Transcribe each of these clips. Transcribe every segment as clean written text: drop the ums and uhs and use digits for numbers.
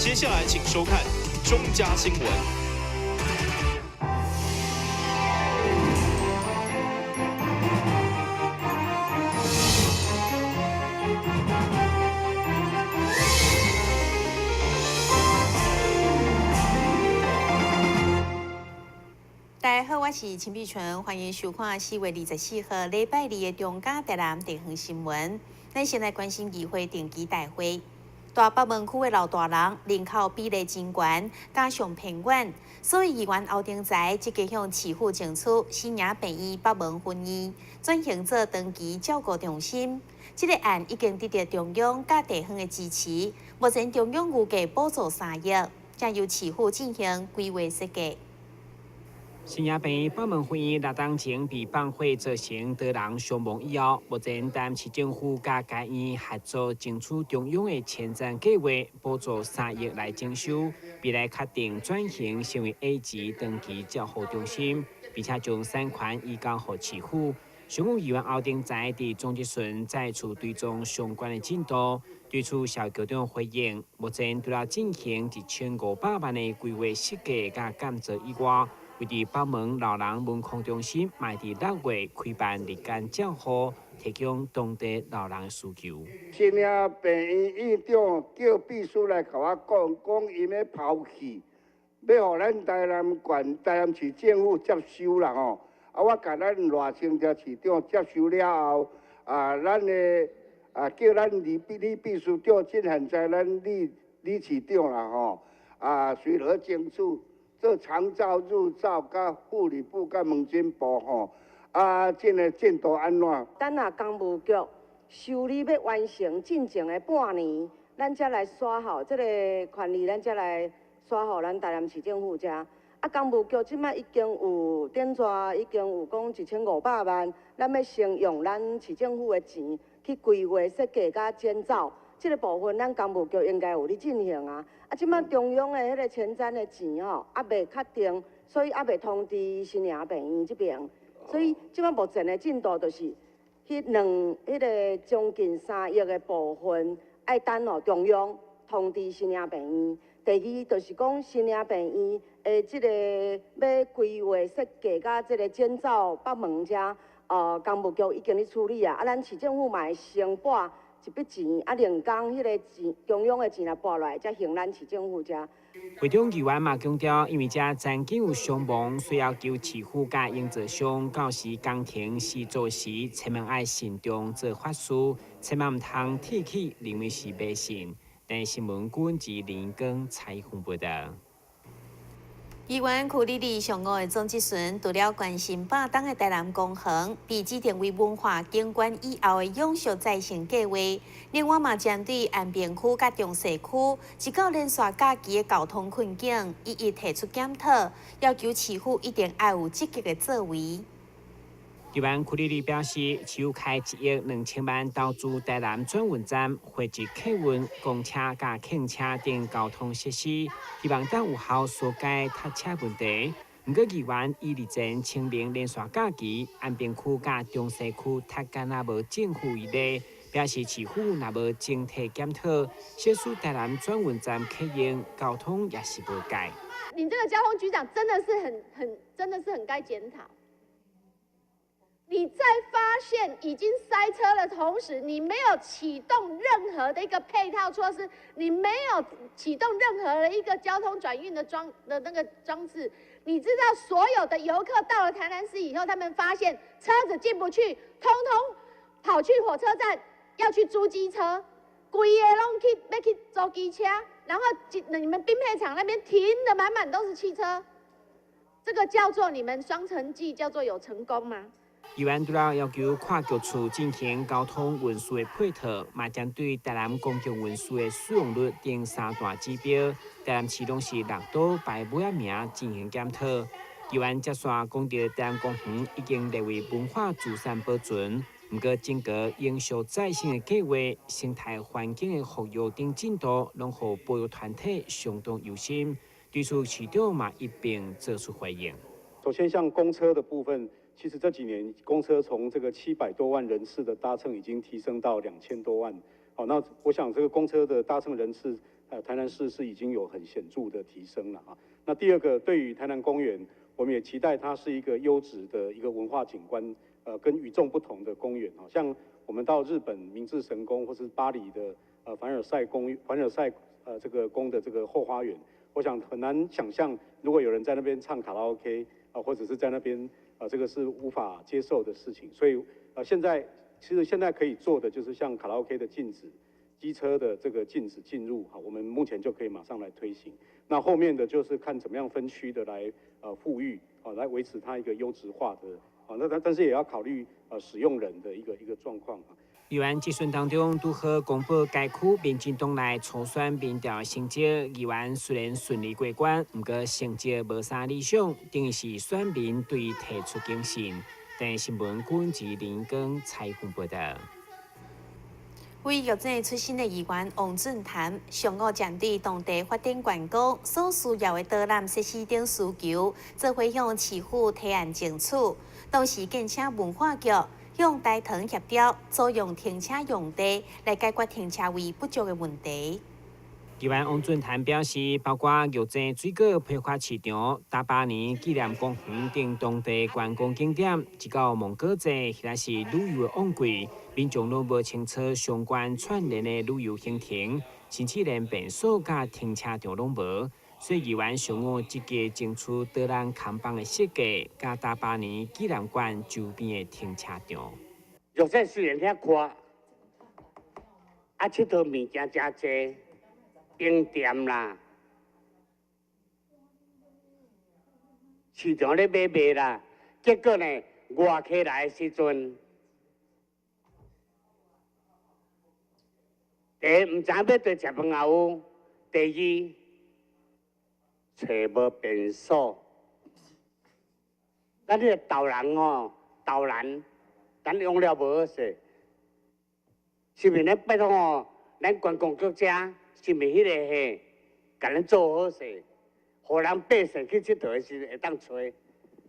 接下来请收看中嘉新闻。大家好，我是陈碧纯，欢迎收看4月24号礼拜2的中嘉台南地方新闻。咱先来关心议会定期大会。大北门区的老大人人口比例真悬，加上偏远，所以议员后顶在积极向市府争取新营病院北门分院转型做长期照顾中心。这个案已经得到中央甲地方的支持，目前中央预计补助3亿，将由市府进行规划设计。新营病院北门分院6当前被放火造成多人伤亡以后，目前台南市政府甲该院合作争取中央的前瞻计划，补助3亿来征收，未来确定转型成为 A 级长期照护中心，并且将产权移交给市府。商务议员后顶在伫总结顺再次追踪相关的进度，对此肖局长回应，目前除了进行1500万的规划设计甲建造以外，为伫北门老人文康中心迈伫6月开办日间照护，提供当地老人的需求。新营病院院长叫秘书来甲我讲因要抛弃，要互咱台南市政府接收啦吼。我甲咱赖清德市长接收了后，咱的叫咱李秘书长进行在咱李市长啦吼，随和争取。做长照、入照、甲护理部、甲门诊部吼，这个进度安怎？等下工务局修理要完成进前的半年，咱才来刷好这个权利，咱才来刷好咱台南市政府遮。工务局即摆已经有点抓，已经有讲1500万，咱要先用咱市政府的钱去规划设计甲建造。这个部分，咱工务局应该有咧进行啊。即摆中央的迄个前瞻的钱吼，还未确定，所以还未通知新营病院这边。所以即摆目前的进度就是，迄个将近3亿的部分，爱等候中央通知新营病院。第二就是讲新营病院的即个要规划设计甲即个建造北门遮，工务局已经咧处理啊。咱市政府嘛会先拨一笔钱，另工迄个钱中央的钱来拨来，才行咱市政府遮。会中议员嘛强调，因为遮曾经有伤亡，需要求市府甲营造商到时工程施作时，千万爱慎重做法事，千万唔通提起认为是迷信。但新闻顾问及林根采访报道。议员区里里上午的总质询，除了关心8党的台南公园被指定为文化景观以后的永续再生计划，另外嘛针对安平区甲中西区一个连续假期的交通困境，一一提出检讨，要求市府一定要有积极的作为。议员区里里表示，市府开1亿2000万投资台南转运站，汇集客运、公车甲客车等交通设施，希望等有效疏解塞车问题。不过，议员以日前清明连续假期，安平区甲中西区塞干那无政府一例，表示市府若无整体检讨，设施台南转运站客运交通也是无改。你这个交通局长真的是很该检讨。你在发现已经塞车的同时，你没有启动任何的一个配套措施，你没有启动任何的一个交通转运的那个装置。你知道所有的游客到了台南市以后，他们发现车子进不去，通通跑去火车站要去租机车，规个拢要去租机车，然后你们兵配厂那边停的满满都是汽车，这个叫做你们双城记，叫做有成功吗？议员除了要求跨局处进行交通运输的配套，嘛将对台南公共运输的使用率等3大指标，台南市拢是6都排每一名进行检讨。议员接续讲到，台南公园已经列为文化资产保存，不过整个永续再生的计划、生态环境的保育等进度，拢互保育团体相当忧心。对此，市长嘛一并作出回应。首先，像公车的部分。其实这几年公车从这个700多万人次的搭乘，已经提升到2000多万。好，那我想这个公车的搭乘人次，台南市是已经有很显著的提升了啊。那第二个，对于台南公园，我们也期待它是一个优质的一个文化景观，跟与众不同的公园啊。像我们到日本明治神宫，或是巴黎的凡尔赛这个宫的这个后花园，我想很难想象，如果有人在那边唱卡拉 OK 或者是在那边这个是无法接受的事情。所以其实现在可以做的就是像卡拉 OK 的禁止。机车的这个禁止进入，我们目前就可以马上来推行。那后面的就是看怎么样分区的来富裕，来维持它一个优质化的，但是也要考虑使用人的一个状况。议员质询当中，如何公布该区民进党内初选民调成绩？议员虽然顺利过关，不过成绩无啥理想，等于是选民对伊提出警讯。但新闻管制林根采访报道。为育证出身的议员王俊潭，上午针对当地发展员工所需要的导览设施等需求，则会向市府提案争取。同时，建设文化局向大堂协调租用停车用地，来解决停车位不足的问题。议员王俊潭表示，包括育证水果批发市场、大巴年纪念公园等当地观光景点，直到芒果节，那是旅游的旺季。民众都无清楚相关串联的旅游行程，甚至连便所甲停车场拢无。所以议员上午积极争取导览看板的设计，甲大巴年纪念馆周边的停车场。育证虽然遐宽，佚佗物件真济，冰店啦，市场咧卖啦，结果呢，外客来的时阵。第一，唔知要对食饭也有；第二，找无便所。咱这个导览，咱用了无好势。是毋是咱拜托咱观光局者，是毋是迄个嘿，甲咱做好势，互人百姓去佚佗的时会当找。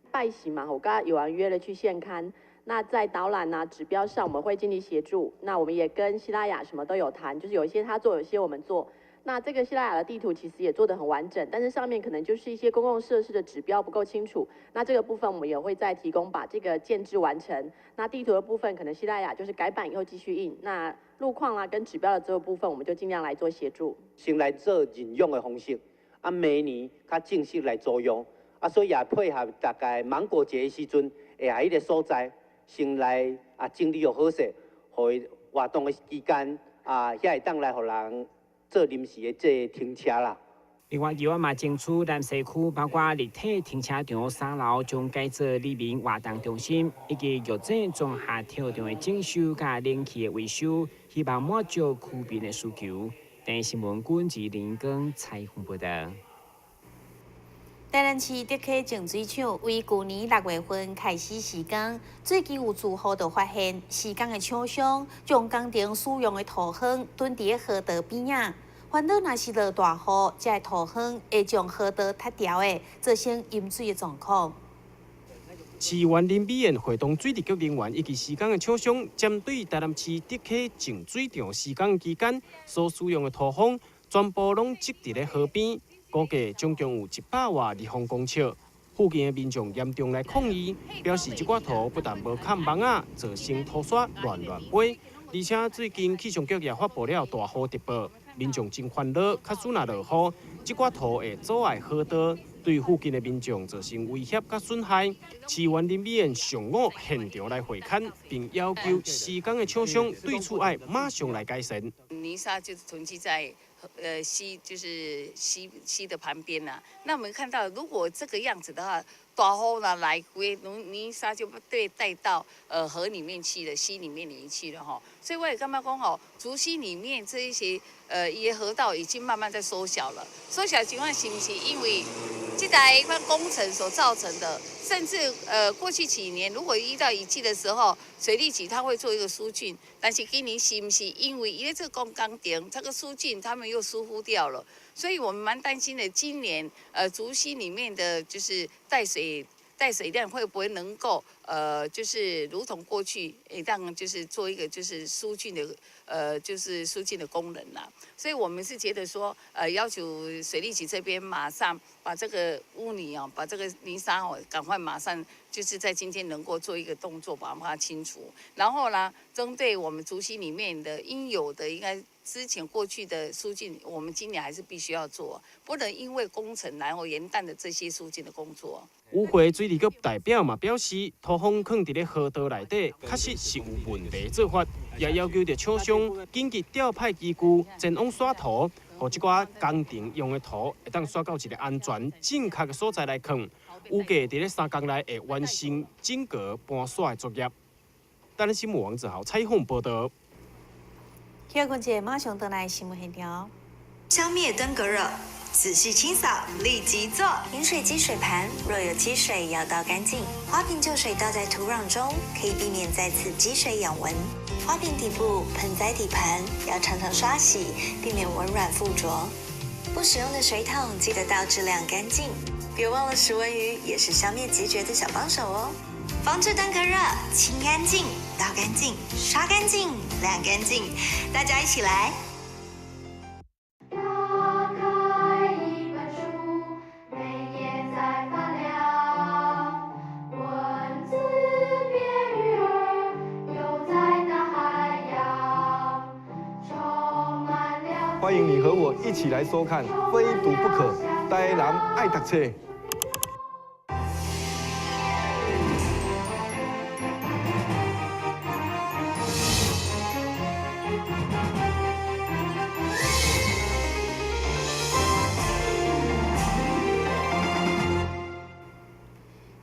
拜喜嘛，我跟有人约了去现刊。那在导览指标上，我们会尽力协助。那我们也跟西拉雅什么都有谈，就是有一些他做，有一些我们做。那这个西拉雅的地图其实也做得很完整，但是上面可能就是一些公共设施的指标不够清楚。那这个部分我们也会再提供，把这个建制完成。那地图的部分，可能西拉雅就是改版以后继续印。那路况跟指标的这个部分，我们就尽量来做协助。先来做任用的方式，明年较正式来租用。所以也配合大概芒果节的时阵，会喺迄个所在。先来整理好势，互伊活动的期间遐会当来互人做临时的这停车啦。另外，议员嘛争取南西区包括立体停车场3楼将改做里民活动中心，以及育证综合体育场的整修甲冷气的维修，希望满足区民的需求。但新闻管制林根采访报道。台南市德溪净水厂为去年6月份开始施工，最近有住户就发现施工的厂商将工程使用的土夯囤伫河道边仔，烦恼若是落大雨，这土夯会将河道塌掉的，造成淹水的状况。市员林美燕会同水利局人员以及施工的厂商，针对台南市德溪净水厂施工期间所使用的土夯，全部拢积伫咧河边。估计总共有100瓦立方公尺，附近的民众严重来抗议，表示这块土不但无看网啊，造成土沙乱飞，而且最近气象局也发布了大雨特报，民众真烦恼，假使若落雨，这块土会阻碍河道，对附近的民众造成威胁甲损害。市员林美燕上午现场来会勘，并要求施工的厂商对此爱马上来改善。泥沙就囤积在。溪的旁边呐，那我们看到，如果这个样子的话，大雨呢来回，泥沙就被带到河里面去了，溪里面去了哈。所以我也感觉讲吼，竹溪里面这一些伊的河道已经慢慢在缩小了。缩小的情况是不是因为这台工程所造成的？甚至过去几年，如果1到1季的时候，水利局它会做一个疏浚，但是今年是不是因为这个工程这个疏浚他们又疏忽掉了？所以我们蛮担心的，今年竹溪里面的就是带水带水量会不会能够就是如同过去让就是做一个就是疏浚的就是疏浚的功能啦。所以我们是觉得说要求水利局这边马上把这个污泥哦，把这个泥沙哦，赶快马上就是在今天能够做一个动作把它清除。然后呢，针对我们竹溪里面的应有的应该。之前过去的疏浚，我们今年还是必须要做，不能因为工程然后延宕的这些疏浚的工作。有会水利局代表嘛表示，土方放伫咧河道内底，确实是有问题做法，也要求着厂商紧急调派机具前往刷土，互即寡工程用的土会当刷到一个安全正确的所在来放，预计伫咧3天内会完成整个搬刷的作业。台湾新闻王子豪采访报道。第二节马上回来新闻现场。消灭登革热，仔细清扫，立即做。饮水机水盘若有积水，要倒干净。花瓶旧水倒在土壤中，可以避免再次积水养蚊。花瓶底部、盆栽底盘要常常刷洗，避免蚊卵附着。不使用的水桶记得倒至晾干净。别忘了食蚊鱼也是消灭孑孓的小帮手哦。防治登革热，清干净、倒干净、刷干净、晾干净，大家一起来。打开一本书，每页在发亮，文字变鱼儿，游在大海洋，充满了。欢迎你和我一起来收看《非读不可》，台南爱读册。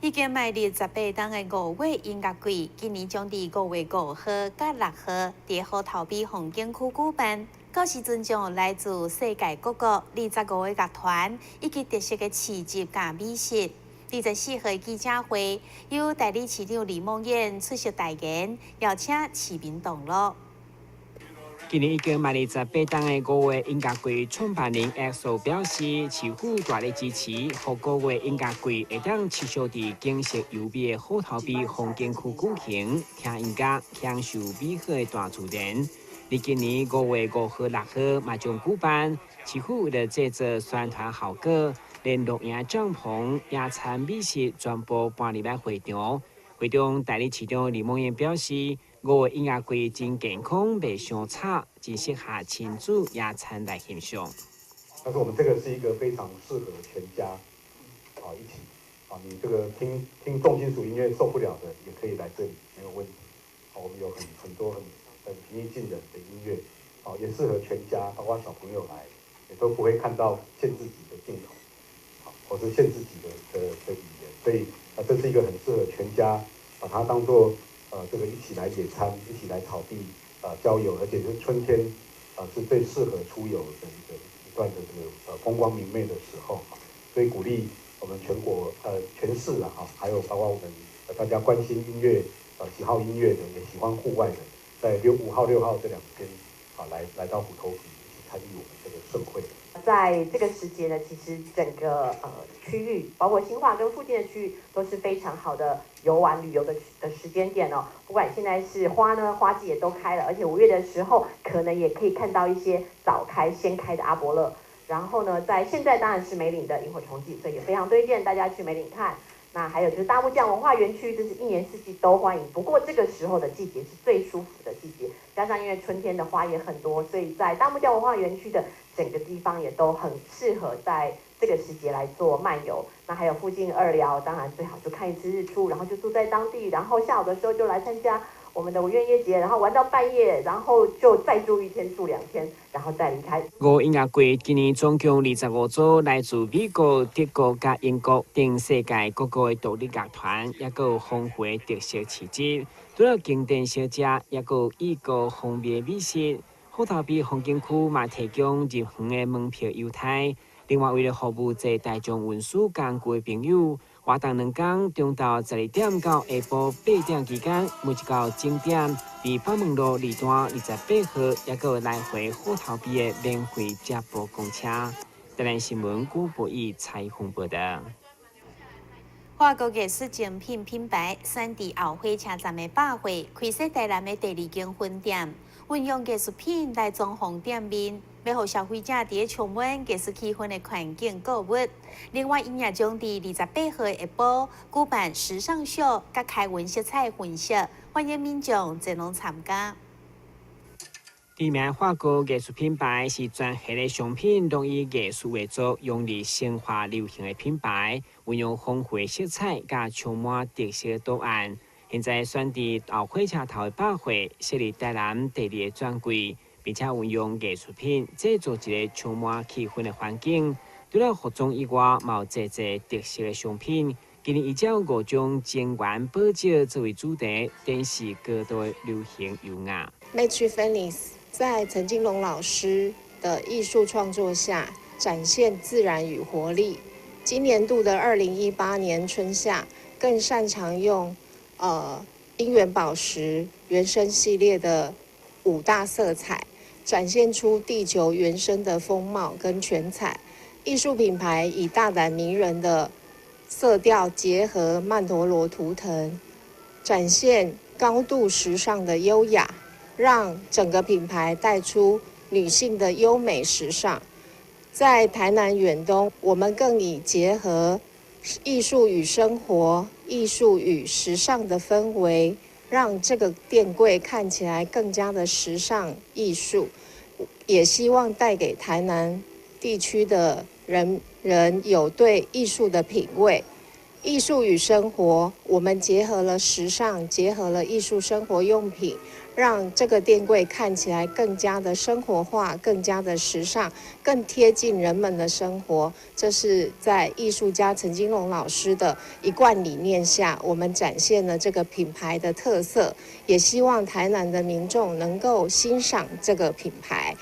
已经迈入18天的5月音乐季，今年将伫5月5号甲6号伫河头埤风景区举办。到时阵将来自世界各国25个乐团以及特色的市集甲美食。24号记者会由代理市长李梦燕出席代言，邀请市民同乐。今年已经迈入18天的5月音乐季，创办人 EXO 表示，市府大力支持，互5月音乐季会当持续伫景色优美的河头埤风景区举行，听音乐，享受美好的大自然。而今年5月5号、6号嘛将举办，市府为了制作宣传效果，连录影帐篷、野餐美食全部搬入来会场。会中代理市长李梦燕表示，5月音乐季真健康，袂伤吵，真适合亲子野餐来欣赏。但是我们这个是一个非常适合全家一起你这个听重金属音乐受不了的，也可以来这里没有问题。我们有很多很平易近人的音乐，也适合全家，包括小朋友来，也都不会看到限制级的镜头，或是限制级的语言，所以这是一个很适合全家把它当做这个一起来野餐，一起来草地郊游，而且是春天是最适合出游的一段的这个风光明媚的时候，所以鼓励我们全国全市还有包括我们大家关心音乐喜好音乐的，也喜欢户外的，在5号、6号这2天来到虎头埤一起参与我们这个盛会。在这个时节呢，其实整个区域，包括新化跟附近的区域，都是非常好的游玩旅游的时间点哦。不管现在是花呢，花季也都开了，而且5月的时候，可能也可以看到一些早开、先开的阿伯乐。然后呢，在现在当然是梅岭的萤火虫季，所以也非常推荐大家去梅岭看。那还有就是大木匠文化园区，这是1年4季都欢迎。不过这个时候的季节是最舒服的季节，加上因为春天的花也很多，所以在大木匠文化园区的整个地方也都很适合在这个时节来做漫游。那还有附近2寮，当然最好就看一次日出，然后就住在当地，然后下午的时候就来参加我们的5月夜节，然后玩到半夜，然后就再住1天、住2天，然后再离开。5月音乐季今年总共25组来自美国、德国甲英国等世界各国的独立乐团，也有丰富的特色市集，除了经典小吃，也有异国风味美食。虎头埤风景区嘛提供入园的门票优待。另外，为了服务这大众运输工具的朋友，活动2天，中昼12点到下晡8点期间，每一到景点，伫北门路2段28号，也有来回虎头埤的免费接驳公车。台南新闻郭博义采访报道。法国艺术精品品牌选伫后火车站的百货开设台南的第2间分店，运用艺术品来装潢店面，要互消费者伫充满艺术气氛的环境购物。另外，伊也将伫28号的下晡举办时尚秀，甲开运色彩分析，欢迎民众前往参加。知名法国艺术品牌是全系的商品拢以艺术为主，用力鲜化流行的品牌，运用丰富的色彩加充满特色的图案。现在选伫后火车头的百货设立台南第2个专柜，并且运用艺术品制作一个充满气氛的环境。除了服装以外，也有侪特色的商品。今年以照5种精元宝石作为主题，展示各地的流行优雅。Maître Phénix 在陈金龙老师的艺术创作下，展现自然与活力。今年度的2018年春夏，更擅长用姻缘宝石原生系列的5大色彩，展现出地球原生的风貌跟全彩。艺术品牌以大胆迷人的色调结合曼陀罗图腾，展现高度时尚的优雅，让整个品牌带出女性的优美时尚。在台南远东，我们更以结合艺术与生活、艺术与时尚的氛围，让这个店柜看起来更加的时尚艺术，也希望带给台南地区的人有对艺术的品味。艺术与生活，我们结合了时尚，结合了艺术生活用品，让这个店柜看起来更加的生活化，更加的时尚，更贴近人们的生活。这是在艺术家陈金龙老师的一贯理念下，我们展现了这个品牌的特色，也希望台南的民众能够欣赏这个品牌。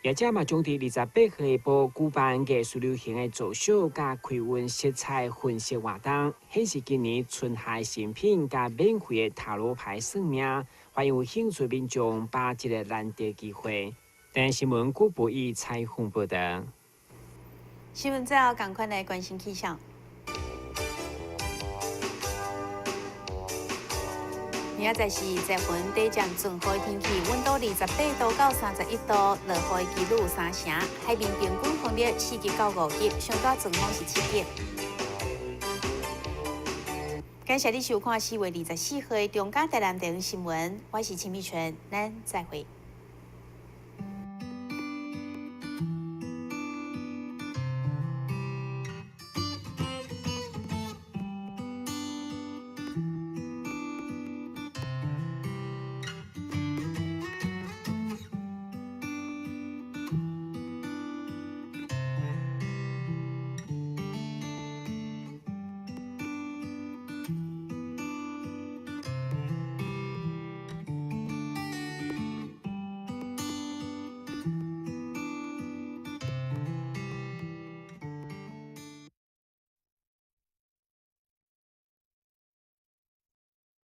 业者嘛，将伫28号下晡举办艺术流行的造秀加开运色彩分析活动，显示今年春夏新品加免费的塔罗牌算命，欢迎有兴趣民众把握个难得机会。台南新闻郭博义采访报道。新闻最后赶快来关心气象。明仔载是节分地降准好天气，温度28度到31度，落雨几率有3成，海面平均风力4级到5级，上大阵风是7级。感谢你收看4月24号的中嘉台南电视新闻，我是秦美纯，咱再会。